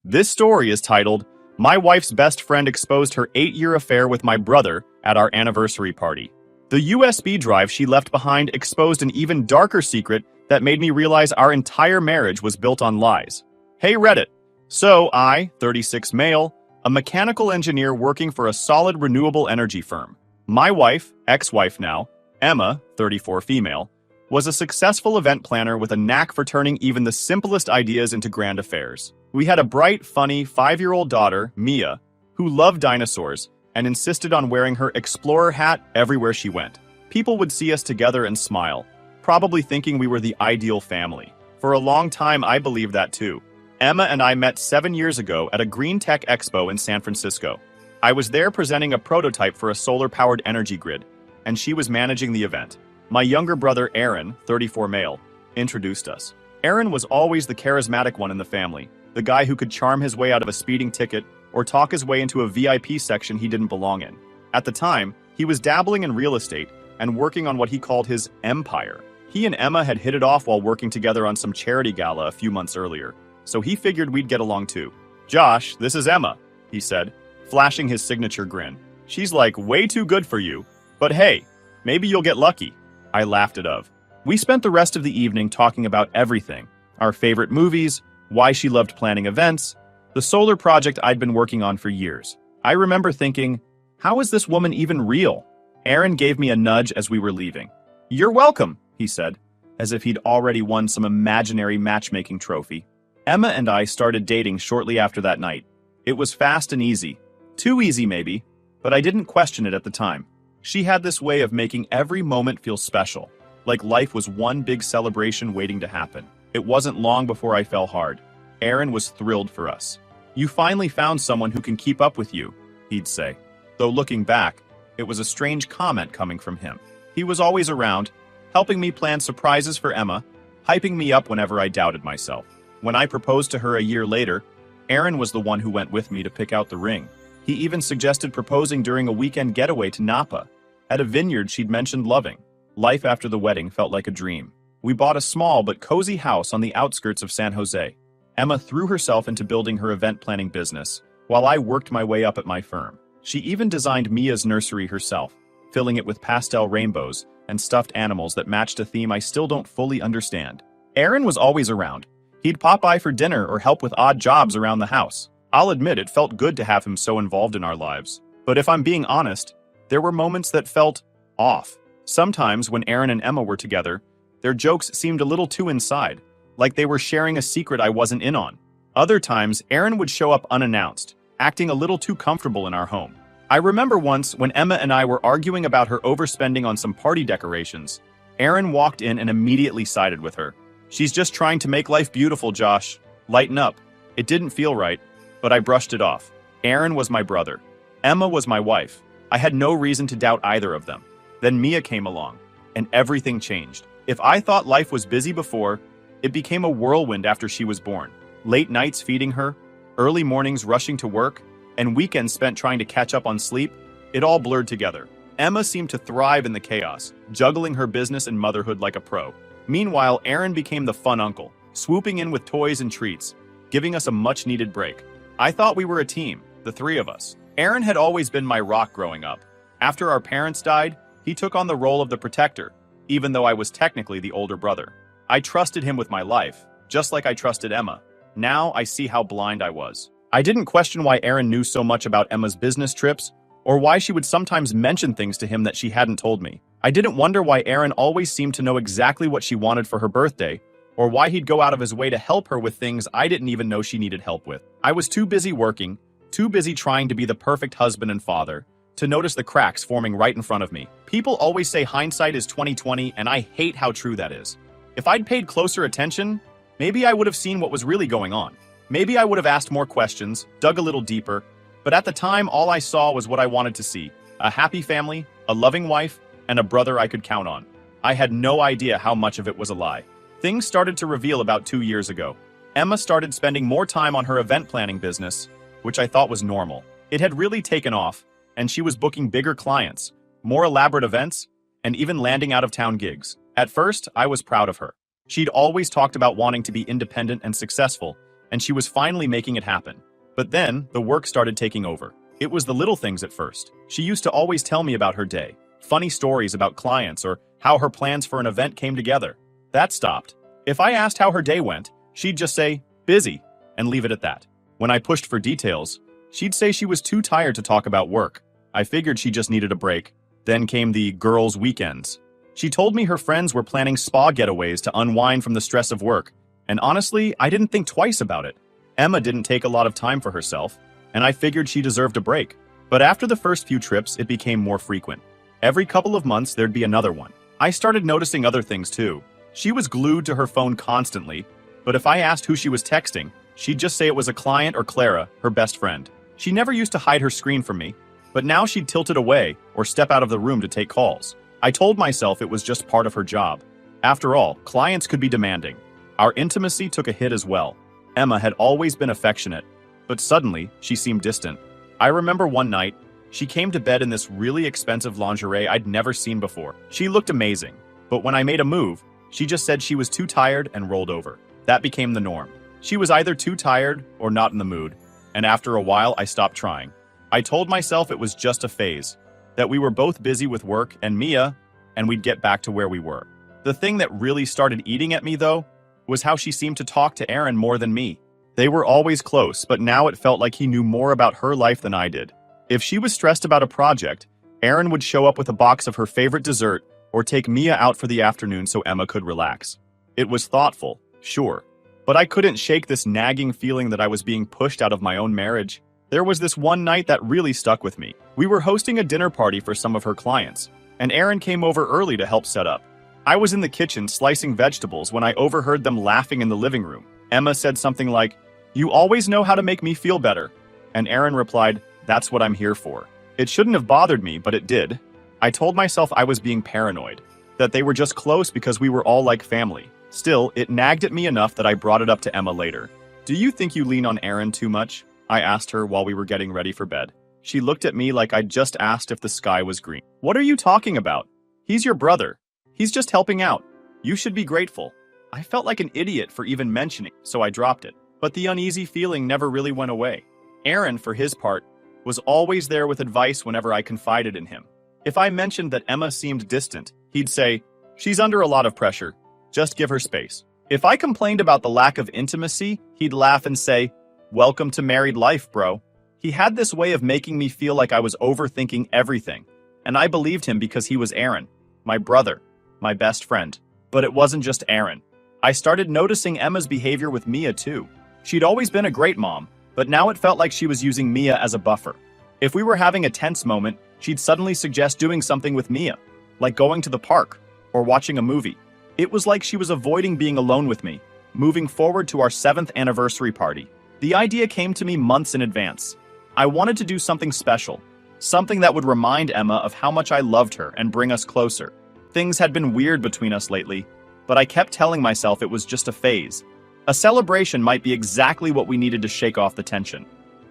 This story is titled, My Wife's Best Friend Exposed Her 8-Year Affair with My Brother at Our Anniversary Party. The USB drive she left behind exposed an even darker secret that made me realize our entire marriage was built on lies. Hey Reddit! So I, 36 male, a mechanical engineer working for a solid renewable energy firm. My wife, ex-wife now, Emma, 34 female, was a successful event planner with a knack for turning even the simplest ideas into grand affairs. We had a bright, funny 5-year-old daughter, Mia, who loved dinosaurs and insisted on wearing her explorer hat everywhere she went. People would see us together and smile, probably thinking we were the ideal family. For a long time, I believed that too. Emma and I met 7 years ago at a Green Tech Expo in San Francisco. I was there presenting a prototype for a solar-powered energy grid, and she was managing the event. My younger brother, Aaron, 34 male, introduced us. Aaron was always the charismatic one in the family, the guy who could charm his way out of a speeding ticket or talk his way into a VIP section he didn't belong in. At the time, he was dabbling in real estate and working on what he called his empire. He and Emma had hit it off while working together on some charity gala a few months earlier, so he figured we'd get along too. "Josh, this is Emma," he said, flashing his signature grin. "She's like way too good for you, but hey, maybe you'll get lucky." I laughed it off. We spent the rest of the evening talking about everything, our favorite movies, why she loved planning events, the solar project I'd been working on for years. I remember thinking, how is this woman even real? Aaron gave me a nudge as we were leaving. "You're welcome," he said, as if he'd already won some imaginary matchmaking trophy. Emma and I started dating shortly after that night. It was fast and easy. Too easy maybe, but I didn't question it at the time. She had this way of making every moment feel special, like life was one big celebration waiting to happen. It wasn't long before I fell hard. Aaron was thrilled for us. "You finally found someone who can keep up with you," he'd say. Though looking back, it was a strange comment coming from him. He was always around, helping me plan surprises for Emma, hyping me up whenever I doubted myself. When I proposed to her a year later, Aaron was the one who went with me to pick out the ring. He even suggested proposing during a weekend getaway to Napa, at a vineyard she'd mentioned loving. Life after the wedding felt like a dream. We bought a small but cozy house on the outskirts of San Jose. Emma threw herself into building her event planning business, while I worked my way up at my firm. She even designed Mia's nursery herself, filling it with pastel rainbows and stuffed animals that matched a theme I still don't fully understand. Aaron was always around. He'd pop by for dinner or help with odd jobs around the house. I'll admit it felt good to have him so involved in our lives. But if I'm being honest, there were moments that felt off. Sometimes when Aaron and Emma were together, their jokes seemed a little too inside, like they were sharing a secret I wasn't in on. Other times, Aaron would show up unannounced, acting a little too comfortable in our home. I remember once when Emma and I were arguing about her overspending on some party decorations. Aaron walked in and immediately sided with her. "She's just trying to make life beautiful, Josh. Lighten up." It didn't feel right, but I brushed it off. Aaron was my brother. Emma was my wife. I had no reason to doubt either of them. Then Mia came along, and everything changed. If I thought life was busy before, it became a whirlwind after she was born. Late nights feeding her, early mornings rushing to work, and weekends spent trying to catch up on sleep, it all blurred together. Emma seemed to thrive in the chaos, juggling her business and motherhood like a pro. Meanwhile, Aaron became the fun uncle, swooping in with toys and treats, giving us a much-needed break. I thought we were a team, the three of us. Aaron had always been my rock growing up. After our parents died, he took on the role of the protector, even though I was technically the older brother. I trusted him with my life, just like I trusted Emma. Now I see how blind I was. I didn't question why Aaron knew so much about Emma's business trips, or why she would sometimes mention things to him that she hadn't told me. I didn't wonder why Aaron always seemed to know exactly what she wanted for her birthday, or why he'd go out of his way to help her with things I didn't even know she needed help with. I was too busy working, too busy trying to be the perfect husband and father, to notice the cracks forming right in front of me. People always say hindsight is 20/20, and I hate how true that is. If I'd paid closer attention, maybe I would have seen what was really going on. Maybe I would have asked more questions, dug a little deeper, but at the time all I saw was what I wanted to see. A happy family, a loving wife, and a brother I could count on. I had no idea how much of it was a lie. Things started to reveal about 2 years ago. Emma started spending more time on her event planning business, which I thought was normal. It had really taken off, and she was booking bigger clients, more elaborate events, and even landing out-of-town gigs. At first, I was proud of her. She'd always talked about wanting to be independent and successful, and she was finally making it happen. But then, the work started taking over. It was the little things at first. She used to always tell me about her day, funny stories about clients, or how her plans for an event came together. That stopped. If I asked how her day went, she'd just say, busy, and leave it at that. When I pushed for details, she'd say she was too tired to talk about work. I figured she just needed a break. Then came the girls' weekends. She told me her friends were planning spa getaways to unwind from the stress of work, and honestly, I didn't think twice about it. Emma didn't take a lot of time for herself, and I figured she deserved a break. But after the first few trips, it became more frequent. Every couple of months, there'd be another one. I started noticing other things too. She was glued to her phone constantly, but if I asked who she was texting, she'd just say it was a client or Clara, her best friend. She never used to hide her screen from me, but now she'd tilt it away or step out of the room to take calls. I told myself it was just part of her job. After all, clients could be demanding. Our intimacy took a hit as well. Emma had always been affectionate, but suddenly she seemed distant. I remember one night, she came to bed in this really expensive lingerie I'd never seen before. She looked amazing, but when I made a move, she just said she was too tired and rolled over. That became the norm. She was either too tired or not in the mood, and after a while I stopped trying. I told myself it was just a phase, that we were both busy with work and Mia, and we'd get back to where we were. The thing that really started eating at me, though, was how she seemed to talk to Aaron more than me. They were always close, but now it felt like he knew more about her life than I did. If she was stressed about a project, Aaron would show up with a box of her favorite dessert or take Mia out for the afternoon so Emma could relax. It was thoughtful, sure, but I couldn't shake this nagging feeling that I was being pushed out of my own marriage. There was this one night that really stuck with me. We were hosting a dinner party for some of her clients, and Aaron came over early to help set up. I was in the kitchen slicing vegetables when I overheard them laughing in the living room. Emma said something like, "You always know how to make me feel better." And Aaron replied, "That's what I'm here for." It shouldn't have bothered me, but it did. I told myself I was being paranoid, that they were just close because we were all like family. Still, it nagged at me enough that I brought it up to Emma later. "Do you think you lean on Aaron too much?" I asked her while we were getting ready for bed. She looked at me like I'd just asked if the sky was green. "What are you talking about? He's your brother. He's just helping out. You should be grateful." I felt like an idiot for even mentioning, so I dropped it. But the uneasy feeling never really went away. Aaron, for his part, was always there with advice whenever I confided in him. If I mentioned that Emma seemed distant, he'd say, "She's under a lot of pressure. Just give her space." If I complained about the lack of intimacy, he'd laugh and say, "Welcome to married life, bro." He had this way of making me feel like I was overthinking everything, and I believed him because he was Aaron, my brother, my best friend. But it wasn't just Aaron. I started noticing Emma's behavior with Mia too. She'd always been a great mom, but now it felt like she was using Mia as a buffer. If we were having a tense moment, she'd suddenly suggest doing something with Mia, like going to the park or watching a movie. It was like she was avoiding being alone with me, moving forward to our 7th anniversary party. The idea came to me months in advance. I wanted to do something special, something that would remind Emma of how much I loved her and bring us closer. Things had been weird between us lately, but I kept telling myself it was just a phase. A celebration might be exactly what we needed to shake off the tension.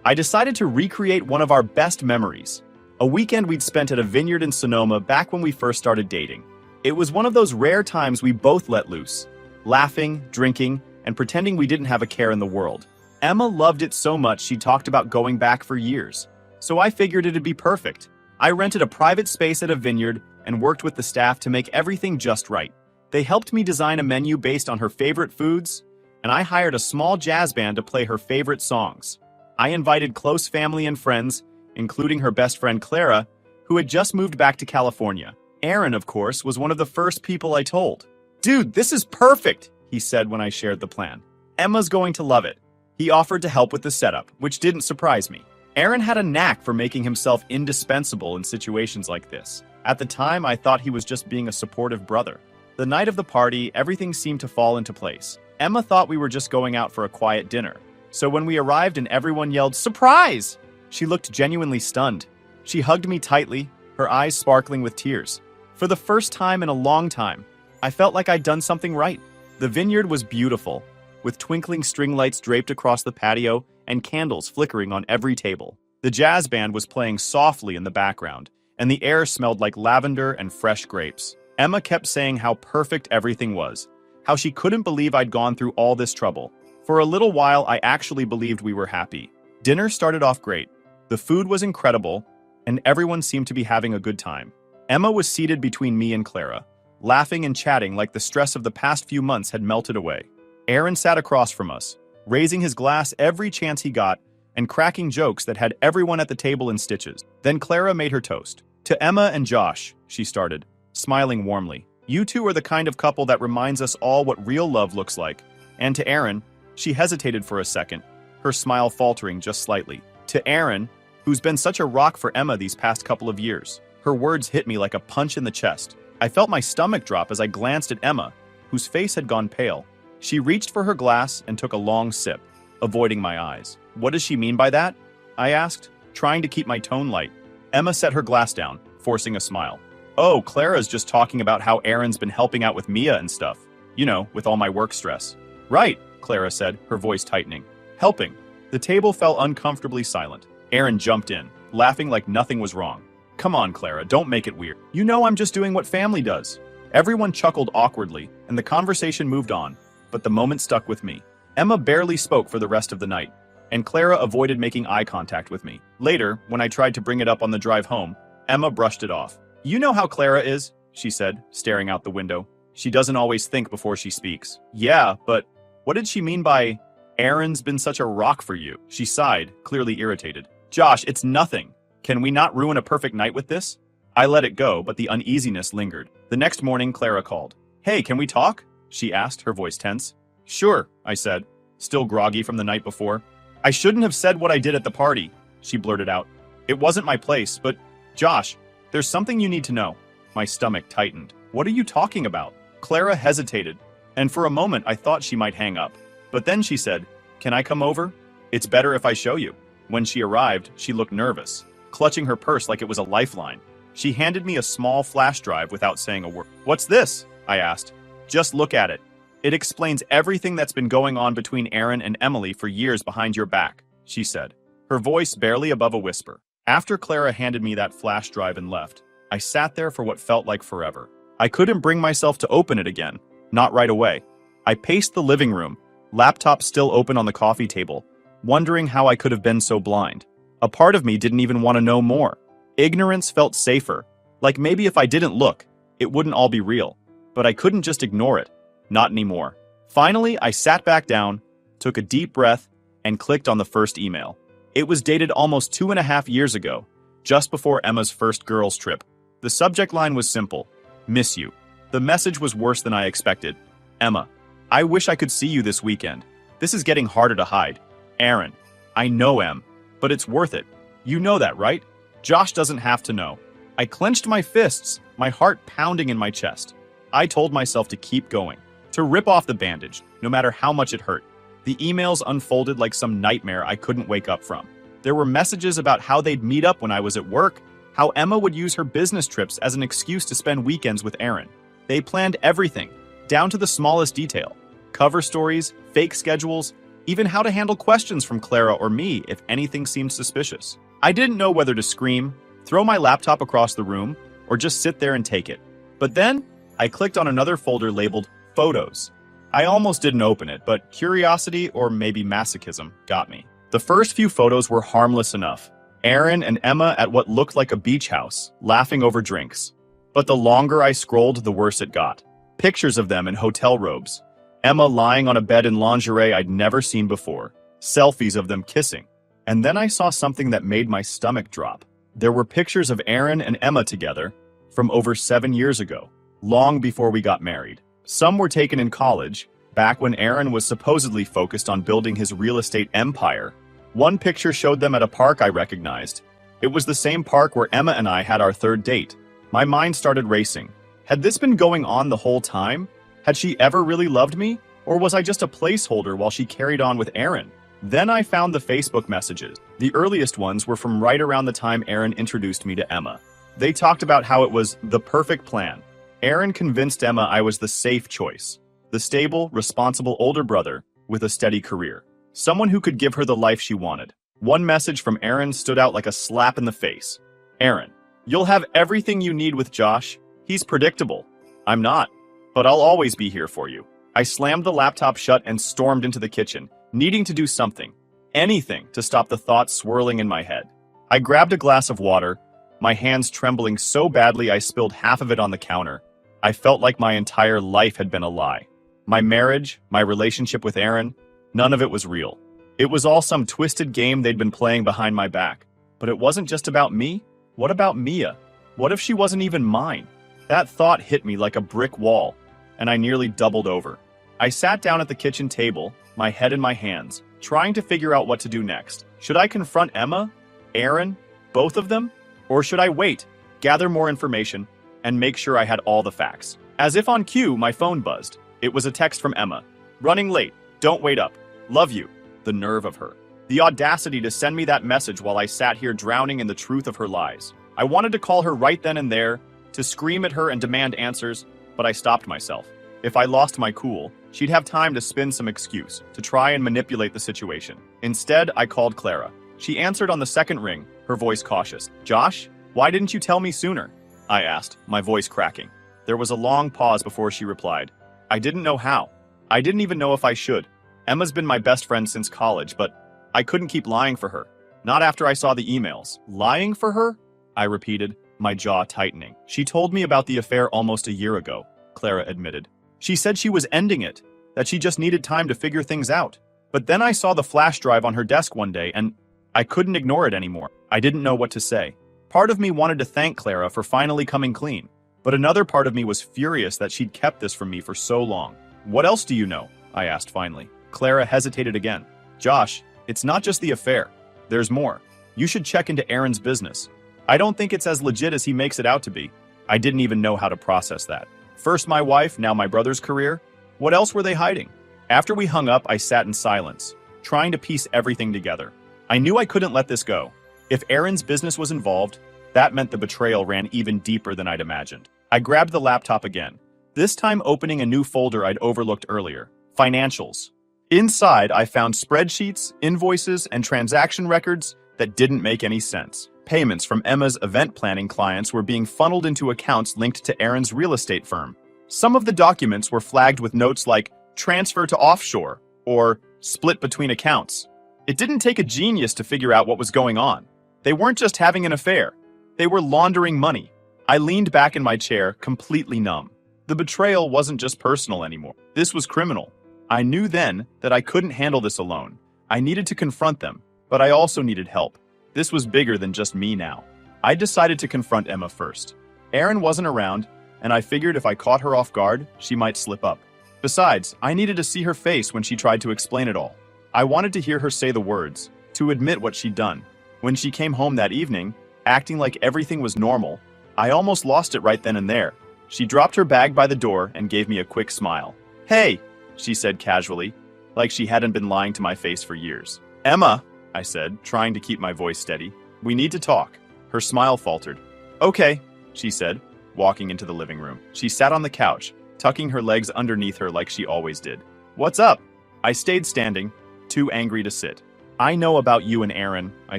I decided to recreate one of our best memories, a weekend we'd spent at a vineyard in Sonoma back when we first started dating. It was one of those rare times we both let loose, laughing, drinking, and pretending we didn't have a care in the world. Emma loved it so much she talked about going back for years, so I figured it'd be perfect. I rented a private space at a vineyard and worked with the staff to make everything just right. They helped me design a menu based on her favorite foods, and I hired a small jazz band to play her favorite songs. I invited close family and friends, including her best friend Clara, who had just moved back to California. Aaron, of course, was one of the first people I told. "Dude, this is perfect," he said when I shared the plan. "Emma's going to love it." He offered to help with the setup, which didn't surprise me. Aaron had a knack for making himself indispensable in situations like this. At the time, I thought he was just being a supportive brother. The night of the party, everything seemed to fall into place. Emma thought we were just going out for a quiet dinner. So when we arrived and everyone yelled, "Surprise!" she looked genuinely stunned. She hugged me tightly, her eyes sparkling with tears. For the first time in a long time, I felt like I'd done something right. The vineyard was beautiful, with twinkling string lights draped across the patio and candles flickering on every table. The jazz band was playing softly in the background, and the air smelled like lavender and fresh grapes. Emma kept saying how perfect everything was, how she couldn't believe I'd gone through all this trouble. For a little while, I actually believed we were happy. Dinner started off great. The food was incredible, and everyone seemed to be having a good time. Emma was seated between me and Clara, laughing and chatting like the stress of the past few months had melted away. Aaron sat across from us, raising his glass every chance he got and cracking jokes that had everyone at the table in stitches. Then Clara made her toast. "To Emma and Josh," she started, smiling warmly. "You two are the kind of couple that reminds us all what real love looks like." And to Aaron, she hesitated for a second, her smile faltering just slightly. "To Aaron, who's been such a rock for Emma these past couple of years." Her words hit me like a punch in the chest. I felt my stomach drop as I glanced at Emma, whose face had gone pale. She reached for her glass and took a long sip, avoiding my eyes. "What does she mean by that?" I asked, trying to keep my tone light. Emma set her glass down, forcing a smile. "Oh, Clara's just talking about how Aaron's been helping out with Mia and stuff. You know, with all my work stress." "Right," Clara said, her voice tightening. "Helping." The table fell uncomfortably silent. Aaron jumped in, laughing like nothing was wrong. "Come on, Clara, don't make it weird. You know I'm just doing what family does." Everyone chuckled awkwardly, and the conversation moved on, but the moment stuck with me. Emma barely spoke for the rest of the night, and Clara avoided making eye contact with me. Later, when I tried to bring it up on the drive home, Emma brushed it off. "You know how Clara is," she said, staring out the window. "She doesn't always think before she speaks." "Yeah, but what did she mean by, Aaron's been such a rock for you?" She sighed, clearly irritated. "Josh, it's nothing. Can we not ruin a perfect night with this?" I let it go, but the uneasiness lingered. The next morning, Clara called. "Hey, can we talk?" she asked, her voice tense. "Sure," I said, still groggy from the night before. "I shouldn't have said what I did at the party," she blurted out. "It wasn't my place, but, Josh, there's something you need to know." My stomach tightened. "What are you talking about?" Clara hesitated, and for a moment I thought she might hang up. But then she said, "Can I come over? It's better if I show you." When she arrived, she looked nervous, clutching her purse like it was a lifeline. She handed me a small flash drive without saying a word. "What's this?" I asked. "Just look at it. It explains everything that's been going on between Aaron and Emily for years behind your back," she said, her voice barely above a whisper. After Clara handed me that flash drive and left, I sat there for what felt like forever. I couldn't bring myself to open it again, not right away. I paced the living room, laptop still open on the coffee table, wondering how I could have been so blind. A part of me didn't even want to know more. Ignorance felt safer, like maybe if I didn't look, it wouldn't all be real. But I couldn't just ignore it. Not anymore. Finally, I sat back down, took a deep breath, and clicked on the first email. It was dated almost 2.5 years ago, just before Emma's first girls' trip. The subject line was simple: "Miss you." The message was worse than I expected. "Emma, I wish I could see you this weekend. This is getting harder to hide. Aaron, I know Em, but it's worth it. You know that, right? Josh doesn't have to know." I clenched my fists, my heart pounding in my chest. I told myself to keep going, to rip off the bandage, no matter how much it hurt. The emails unfolded like some nightmare I couldn't wake up from. There were messages about how they'd meet up when I was at work, how Emma would use her business trips as an excuse to spend weekends with Aaron. They planned everything, down to the smallest detail. Cover stories, fake schedules, even how to handle questions from Clara or me if anything seemed suspicious. I didn't know whether to scream, throw my laptop across the room, or just sit there and take it. But then, I clicked on another folder labeled Photos. I almost didn't open it, but curiosity or maybe masochism got me. The first few photos were harmless enough. Aaron and Emma at what looked like a beach house, laughing over drinks. But the longer I scrolled, the worse it got. Pictures of them in hotel robes. Emma lying on a bed in lingerie I'd never seen before. Selfies of them kissing. And then I saw something that made my stomach drop. There were pictures of Aaron and Emma together from over 7 years ago, long before we got married. Some were taken in college, back when Aaron was supposedly focused on building his real estate empire. One picture showed them at a park I recognized. It was the same park where Emma and I had our third date. My mind started racing. Had this been going on the whole time? Had she ever really loved me? Or was I just a placeholder while she carried on with Aaron? Then I found the Facebook messages. The earliest ones were from right around the time Aaron introduced me to Emma. They talked about how it was the perfect plan. Aaron convinced Emma I was the safe choice, the stable, responsible older brother with a steady career, someone who could give her the life she wanted. One message from Aaron stood out like a slap in the face. "Aaron, you'll have everything you need with Josh. He's predictable. I'm not, but I'll always be here for you." I slammed the laptop shut and stormed into the kitchen, needing to do something, anything, to stop the thoughts swirling in my head. I grabbed a glass of water, my hands trembling so badly I spilled half of it on the counter. I felt like my entire life had been a lie. My marriage, my relationship with Aaron, none of it was real. It was all some twisted game they'd been playing behind my back. But it wasn't just about me. What about Mia? What if she wasn't even mine? That thought hit me like a brick wall, and I nearly doubled over. I sat down at the kitchen table, my head in my hands, trying to figure out what to do next. Should I confront Emma? Aaron? Both of them? Or should I wait, gather more information, and make sure I had all the facts? As if on cue, my phone buzzed. It was a text from Emma. "Running late. Don't wait up. Love you." The nerve of her. The audacity to send me that message while I sat here drowning in the truth of her lies. I wanted to call her right then and there, to scream at her and demand answers, but I stopped myself. If I lost my cool, she'd have time to spin some excuse, to try and manipulate the situation. Instead, I called Clara. She answered on the second ring, her voice cautious. "Josh, why didn't you tell me sooner?" I asked, my voice cracking. There was a long pause before she replied. "I didn't know how. I didn't even know if I should. Emma's been my best friend since college, but I couldn't keep lying for her. Not after I saw the emails." "Lying for her?" I repeated, my jaw tightening. "She told me about the affair almost a year ago," Clara admitted. "She said she was ending it, that she just needed time to figure things out. But then I saw the flash drive on her desk one day, and I couldn't ignore it anymore." I didn't know what to say. Part of me wanted to thank Clara for finally coming clean, but another part of me was furious that she'd kept this from me for so long. "What else do you know?" I asked finally. Clara hesitated again. "Josh, it's not just the affair. There's more. You should check into Aaron's business. I don't think it's as legit as he makes it out to be." I didn't even know how to process that. First my wife, now my brother's career? What else were they hiding? After we hung up, I sat in silence, trying to piece everything together. I knew I couldn't let this go. If Aaron's business was involved, that meant the betrayal ran even deeper than I'd imagined. I grabbed the laptop again, this time opening a new folder I'd overlooked earlier. Financials. Inside, I found spreadsheets, invoices, and transaction records that didn't make any sense. Payments from Emma's event planning clients were being funneled into accounts linked to Aaron's real estate firm. Some of the documents were flagged with notes like "transfer to offshore" or "split between accounts." It didn't take a genius to figure out what was going on. They weren't just having an affair. They were laundering money. I leaned back in my chair, completely numb. The betrayal wasn't just personal anymore. This was criminal. I knew then that I couldn't handle this alone. I needed to confront them, but I also needed help. This was bigger than just me now. I decided to confront Emma first. Aaron wasn't around, and I figured if I caught her off guard, she might slip up. Besides, I needed to see her face when she tried to explain it all. I wanted to hear her say the words, to admit what she'd done. When she came home that evening, acting like everything was normal, I almost lost it right then and there. She dropped her bag by the door and gave me a quick smile. "Hey," she said casually, like she hadn't been lying to my face for years. "Emma," I said, trying to keep my voice steady, "we need to talk." Her smile faltered. "Okay," she said, walking into the living room. She sat on the couch, tucking her legs underneath her like she always did. "What's up?" I stayed standing, too angry to sit. "I know about you and Aaron," I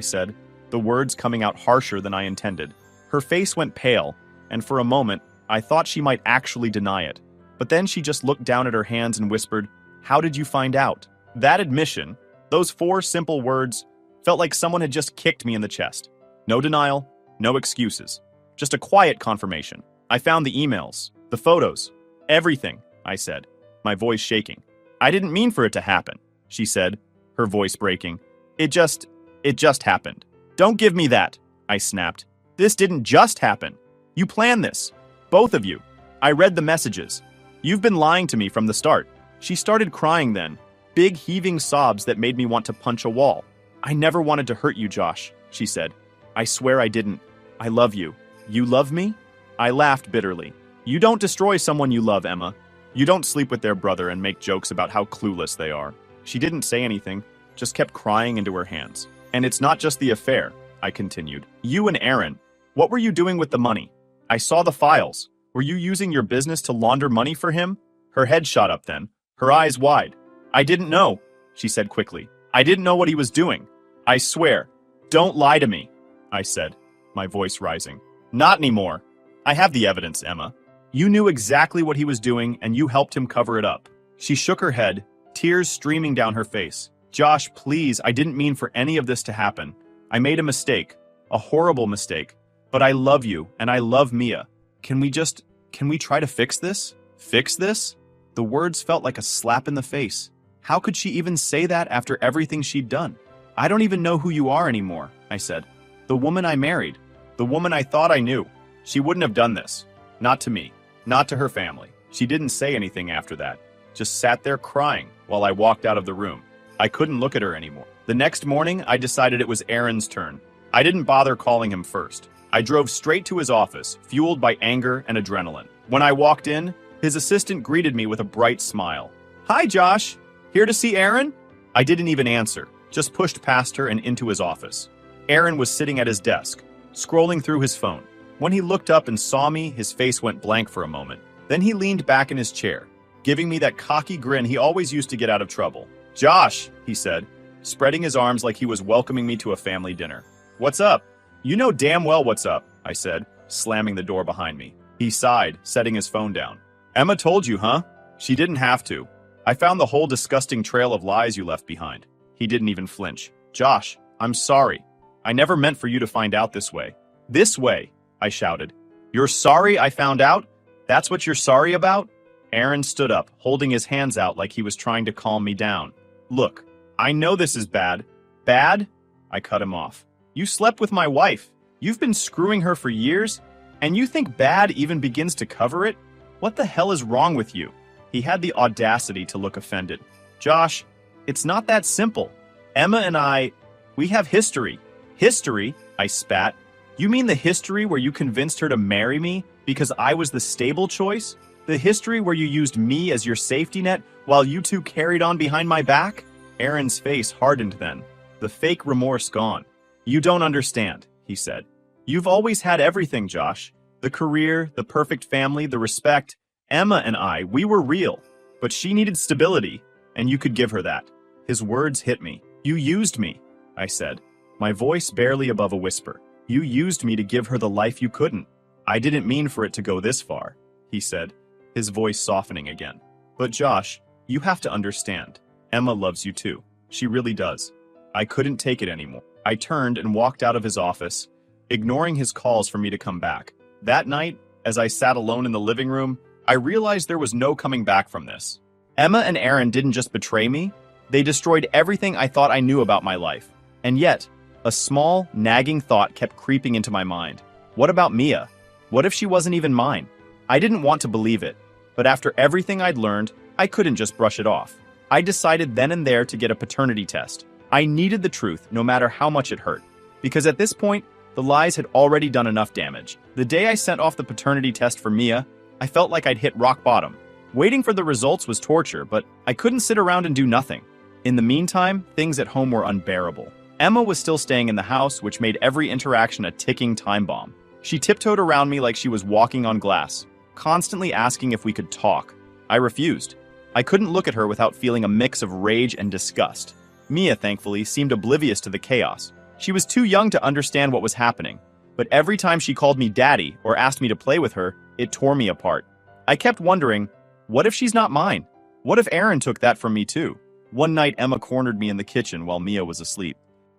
said, the words coming out harsher than I intended. Her face went pale, and for a moment, I thought she might actually deny it. But then she just looked down at her hands and whispered, "How did you find out?" That admission, those 4 simple words, felt like someone had just kicked me in the chest. No denial, no excuses. Just a quiet confirmation. "I found the emails, the photos, everything," I said, my voice shaking. "I didn't mean for it to happen," she said, her voice breaking. It just happened." "Don't give me that," I snapped. "This didn't just happen. You planned this. Both of you. I read the messages. You've been lying to me from the start." She started crying then, big heaving sobs that made me want to punch a wall. "I never wanted to hurt you, Josh," she said. "I swear I didn't. I love you." "You love me?" I laughed bitterly. "You don't destroy someone you love, Emma. You don't sleep with their brother and make jokes about how clueless they are." She didn't say anything, just kept crying into her hands. "And it's not just the affair," I continued. "You and Aaron, what were you doing with the money? I saw the files. Were you using your business to launder money for him?" Her head shot up then, her eyes wide. "I didn't know," she said quickly. "I didn't know what he was doing. I swear. Don't lie to me," I said, my voice rising. "Not anymore. I have the evidence, Emma. You knew exactly what he was doing and you helped him cover it up." She shook her head, tears streaming down her face. Josh, please, I didn't mean for any of this to happen. I made a mistake, a horrible mistake. But I love you, and I love Mia. Can we try to fix this? Fix this? The words felt like a slap in the face. How could she even say that after everything she'd done? I don't even know who you are anymore, I said. The woman I married. The woman I thought I knew. She wouldn't have done this. Not to me. Not to her family. She didn't say anything after that. Just sat there crying while I walked out of the room. I couldn't look at her anymore. The next morning, I decided it was Aaron's turn. I didn't bother calling him first. I drove straight to his office, fueled by anger and adrenaline. When I walked in, his assistant greeted me with a bright smile. Hi, Josh. Here to see Aaron? I didn't even answer, just pushed past her and into his office. Aaron was sitting at his desk, scrolling through his phone. When he looked up and saw me, his face went blank for a moment. Then he leaned back in his chair, giving me that cocky grin he always used to get out of trouble. Josh, he said, spreading his arms like he was welcoming me to a family dinner. What's up? You know damn well what's up, I said, slamming the door behind me. He sighed, setting his phone down. Emma told you, huh? She didn't have to. I found the whole disgusting trail of lies you left behind. He didn't even flinch. Josh, I'm sorry. I never meant for you to find out this way. This way, I shouted. You're sorry I found out? That's what you're sorry about? Aaron stood up, holding his hands out like he was trying to calm me down. Look, I know this is bad. Bad? I cut him off. You slept with my wife. You've been screwing her for years, and you think bad even begins to cover it? What the hell is wrong with you? He had the audacity to look offended. Josh, it's not that simple. Emma and we have history. History? I spat. You mean the history where you convinced her to marry me because I was the stable choice? The history where you used me as your safety net while you two carried on behind my back? Aaron's face hardened then, the fake remorse gone. You don't understand, he said. You've always had everything, Josh. The career, the perfect family, the respect. Emma and we were real. But she needed stability, and you could give her that. His words hit me. You used me, I said, my voice barely above a whisper. You used me to give her the life you couldn't. I didn't mean for it to go this far, he said, his voice softening again. But Josh, you have to understand. Emma loves you too. She really does. I couldn't take it anymore. I turned and walked out of his office, ignoring his calls for me to come back. That night, as I sat alone in the living room, I realized there was no coming back from this. Emma and Aaron didn't just betray me, they destroyed everything I thought I knew about my life. And yet, a small, nagging thought kept creeping into my mind. What about Mia? What if she wasn't even mine? I didn't want to believe it, but after everything I'd learned, I couldn't just brush it off. I decided then and there to get a paternity test. I needed the truth, no matter how much it hurt. Because at this point, the lies had already done enough damage. The day I sent off the paternity test for Mia, I felt like I'd hit rock bottom. Waiting for the results was torture, but I couldn't sit around and do nothing. In the meantime, things at home were unbearable. Emma was still staying in the house, which made every interaction a ticking time bomb. She tiptoed around me like she was walking on glass, constantly asking if we could talk. I refused. I couldn't look at her without feeling a mix of rage and disgust. Mia, thankfully, seemed oblivious to the chaos. She was too young to understand what was happening, but every time she called me daddy or asked me to play with her, it tore me apart. I kept wondering, what if she's not mine? What if Aaron took that from me too? One night, Emma cornered me in the kitchen while Mia was asleep.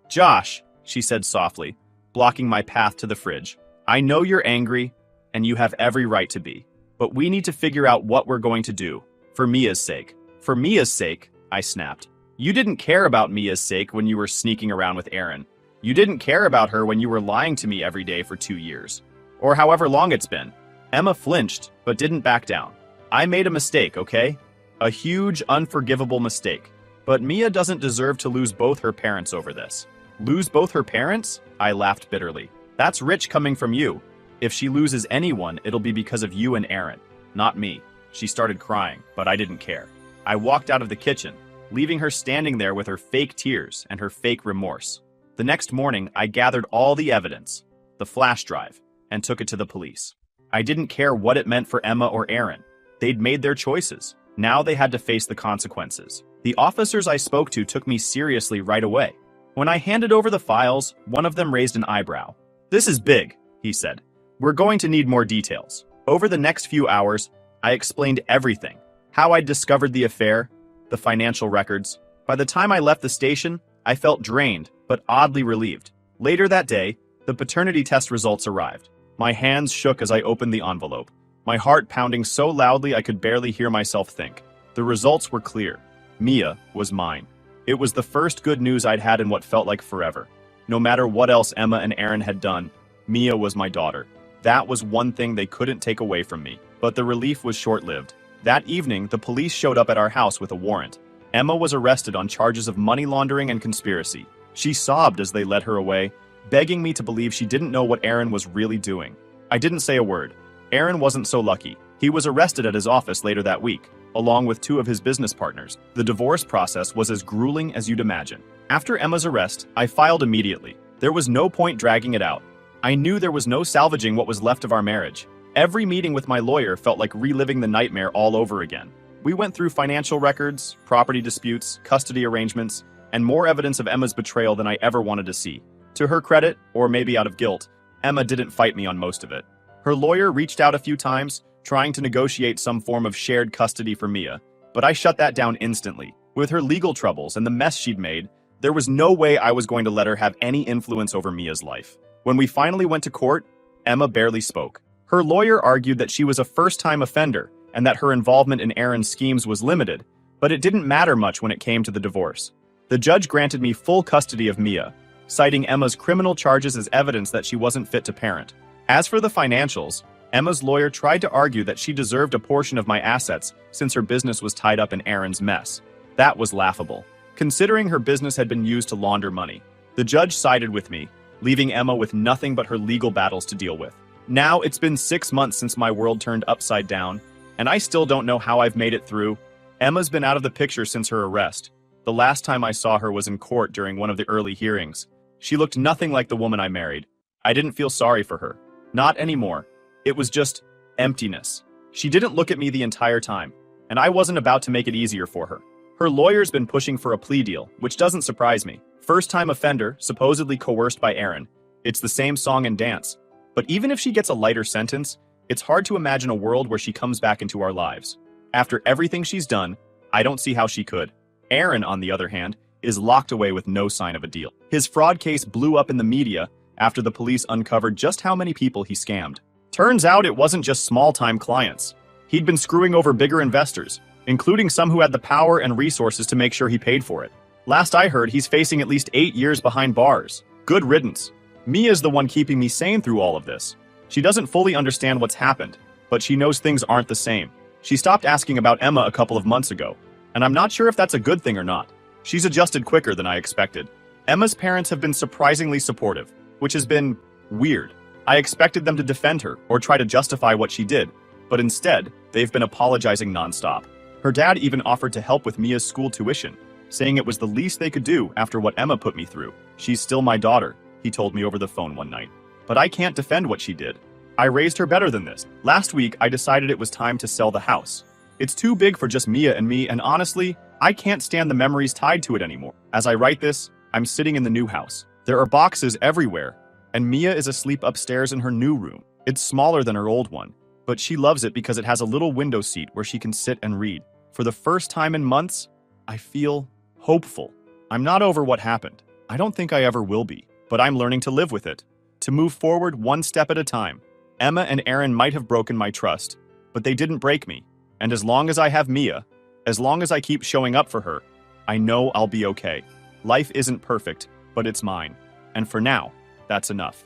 Josh, she said softly, blocking my path to the fridge. I know you're angry, and you have every right to be, but we need to figure out what we're going to do, for Mia's sake. For Mia's sake, I snapped. You didn't care about Mia's sake when you were sneaking around with Aaron. You didn't care about her when you were lying to me every day for 2 years. Or however long it's been. Emma flinched, but didn't back down. I made a mistake, okay? A huge, unforgivable mistake. But Mia doesn't deserve to lose both her parents over this. Lose both her parents? I laughed bitterly. That's rich coming from you. If she loses anyone, it'll be because of you and Aaron, not me. She started crying, but I didn't care. I walked out of the kitchen, leaving her standing there with her fake tears and her fake remorse. The next morning, I gathered all the evidence, the flash drive, and took it to the police. I didn't care what it meant for Emma or Aaron. They'd made their choices. Now they had to face the consequences. The officers I spoke to took me seriously right away. When I handed over the files, one of them raised an eyebrow. This is big, he said. We're going to need more details. Over the next few hours, I explained everything. How I discovered the affair, the financial records. By the time I left the station, I felt drained, but oddly relieved. Later that day, the paternity test results arrived. My hands shook as I opened the envelope, my heart pounding so loudly I could barely hear myself think. The results were clear. Mia was mine. It was the first good news I'd had in what felt like forever. No matter what else Emma and Aaron had done, Mia was my daughter. That was one thing they couldn't take away from me. But the relief was short-lived. That evening, the police showed up at our house with a warrant. Emma was arrested on charges of money laundering and conspiracy. She sobbed as they led her away, begging me to believe she didn't know what Aaron was really doing. I didn't say a word. Aaron wasn't so lucky. He was arrested at his office later that week, along with 2 of his business partners. The divorce process was as grueling as you'd imagine. After Emma's arrest, I filed immediately. There was no point dragging it out. I knew there was no salvaging what was left of our marriage. Every meeting with my lawyer felt like reliving the nightmare all over again. We went through financial records, property disputes, custody arrangements, and more evidence of Emma's betrayal than I ever wanted to see. To her credit, or maybe out of guilt, Emma didn't fight me on most of it. Her lawyer reached out a few times, trying to negotiate some form of shared custody for Mia, but I shut that down instantly. With her legal troubles and the mess she'd made, there was no way I was going to let her have any influence over Mia's life. When we finally went to court, Emma barely spoke. Her lawyer argued that she was a first-time offender and that her involvement in Aaron's schemes was limited, but it didn't matter much when it came to the divorce. The judge granted me full custody of Mia, citing Emma's criminal charges as evidence that she wasn't fit to parent. As for the financials, Emma's lawyer tried to argue that she deserved a portion of my assets since her business was tied up in Aaron's mess. That was laughable, considering her business had been used to launder money. The judge sided with me, leaving Emma with nothing but her legal battles to deal with. Now it's been 6 months since my world turned upside down, and I still don't know how I've made it through. Emma's been out of the picture since her arrest. The last time I saw her was in court during one of the early hearings. She looked nothing like the woman I married. I didn't feel sorry for her. Not anymore. It was just emptiness. She didn't look at me the entire time, and I wasn't about to make it easier for her. Her lawyer's been pushing for a plea deal, which doesn't surprise me. First-time offender, supposedly coerced by Aaron. It's the same song and dance. But even if she gets a lighter sentence, it's hard to imagine a world where she comes back into our lives. After everything she's done, I don't see how she could. Aaron, on the other hand, is locked away with no sign of a deal. His fraud case blew up in the media after the police uncovered just how many people he scammed. Turns out it wasn't just small-time clients. He'd been screwing over bigger investors, including some who had the power and resources to make sure he paid for it. Last I heard, he's facing at least 8 years behind bars. Good riddance. Mia's the one keeping me sane through all of this. She doesn't fully understand what's happened, but she knows things aren't the same. She stopped asking about Emma a couple of months ago, and I'm not sure if that's a good thing or not. She's adjusted quicker than I expected. Emma's parents have been surprisingly supportive, which has been weird. I expected them to defend her or try to justify what she did, but instead, they've been apologizing nonstop. Her dad even offered to help with Mia's school tuition, saying it was the least they could do after what Emma put me through. She's still my daughter, he told me over the phone one night. But I can't defend what she did. I raised her better than this. Last week, I decided it was time to sell the house. It's too big for just Mia and me, and honestly, I can't stand the memories tied to it anymore. As I write this, I'm sitting in the new house. There are boxes everywhere, and Mia is asleep upstairs in her new room. It's smaller than her old one, but she loves it because it has a little window seat where she can sit and read. For the first time in months, I feel hopeful. I'm not over what happened. I don't think I ever will be, but I'm learning to live with it, to move forward one step at a time. Emma and Aaron might have broken my trust, but they didn't break me. And as long as I have Mia, as long as I keep showing up for her, I know I'll be okay. Life isn't perfect, but it's mine. And for now, that's enough.